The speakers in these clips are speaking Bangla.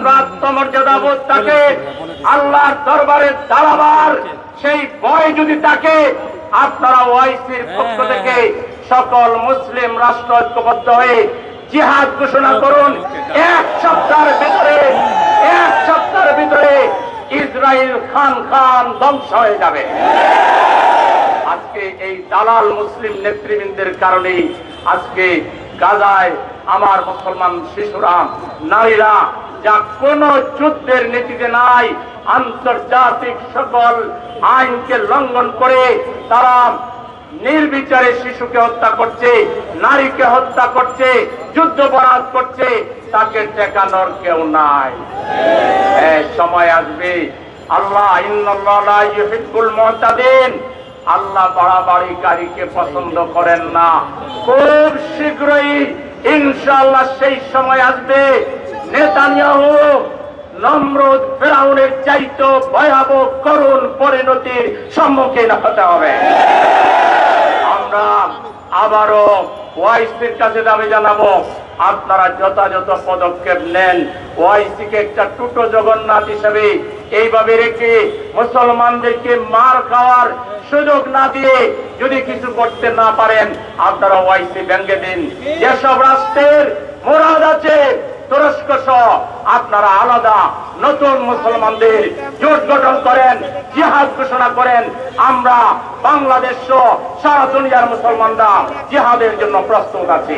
শুধুমাত্র আত্মমর্যাদা বোধ থাকে, আল্লাহর দরবারে দাঁড়াবার সেই ভয় যদি থাকে, আপনারা ওআইসির পক্ষ থেকে সকল মুসলিম রাষ্ট্র ঐক্যবদ্ধ হয়ে জিহাদ ঘোষণা করুন। এক সপ্তাহের ভিতরে ইসরায়েল খান ধ্বংস হয়ে যাবে। আজকে এই দালাল মুসলিম নেতৃবৃন্দের কারণেই আজকে গাজায় আমার মুসলমান শিশুরা, নারীরা যা কোন যুদ্ধের নীতিতে নাই, আন্তর্জাতিক সকল আইনকে লঙ্ঘন করে তারা নির্বিচারে শিশুকে হত্যা করছে, নারীকে হত্যা করছে, যুদ্ধাপরাধ করছে, তাকে ঠেকানোর কেউ নাই। সময় আসবে, আল্লাহ ইন্নাল্লাহ লা ইউহিব্বুল মুতাদিন, আল্লাহ বাড়াবাড়িকারীকে পছন্দ করেন না। খুব শীঘ্রই ইনশাআল্লাহ সেই সময় আসবে, নেতানিয়াহু নমরুদ ফিরাউনের চাইতে ভয়াবহ করুণ পরিণতির সম্মুখীন হতে হবে। আমরা আবারও ওআইসির কাছে দাবি জানাবো, আপনারা যথাযথ পদক্ষেপ নেন। ওআইসিকে একটা টুটো জগন্নাথ হিসেবে এইভাবে রেখে মুসলমানদেরকে মার খাওয়ার সুযোগ না দিয়ে যদি কিছু করতে না পারেন, আপনারা ওআইসি ভেঙে দিন। যেসব রাষ্ট্রের মুরাদ আছে তুরস্ক সহ আপনারা আলাদা নতুন মুসলমানদের জোট গঠন করেন, জিহাদ ঘোষণা করেন। আমরা বাংলাদেশ সহ সারা দুনিয়ার মুসলমানরা জিহাদের জন্য প্রস্তুত আছি।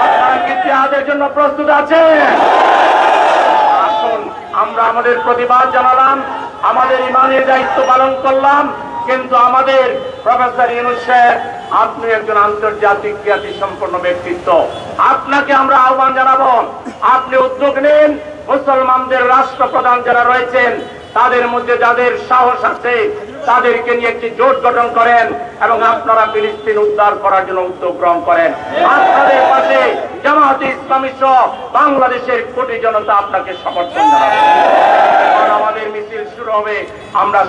আপনারা কি জিহাদের জন্য প্রস্তুত আছেন? আসুন, আমরা আমাদের প্রতিবাদ জানালাম, আমাদের ইমানের দায়িত্ব পালন করলাম, কিন্তু আমাদের প্রফেসর ইউনূস সাহেব, আপনি একজন আন্তর্জাতিক খ্যাতি সম্পন্ন ব্যক্তিত্ব, আপনাকে আমরা আহ্বান জানাবো, আপনি উদ্যোগ নিন। মুসলমানদের রাষ্ট্রপ্রধান যারা রয়েছেন তাদের মধ্যে যাদের সাহস আছে তাদেরকে নিয়ে একটি জোট গঠন করেন এবং আপনারা ফিলিস্তিন উদ্ধার করার জন্য উদ্যোগ গ্রহণ করেন। আপনাদের পাশে জামায়াতে ইসলামী সহ বাংলাদেশের কোটি জনতা আপনাকে সমর্থন জানাবে। আমাদের মিছিল শুরু হবে। আমরা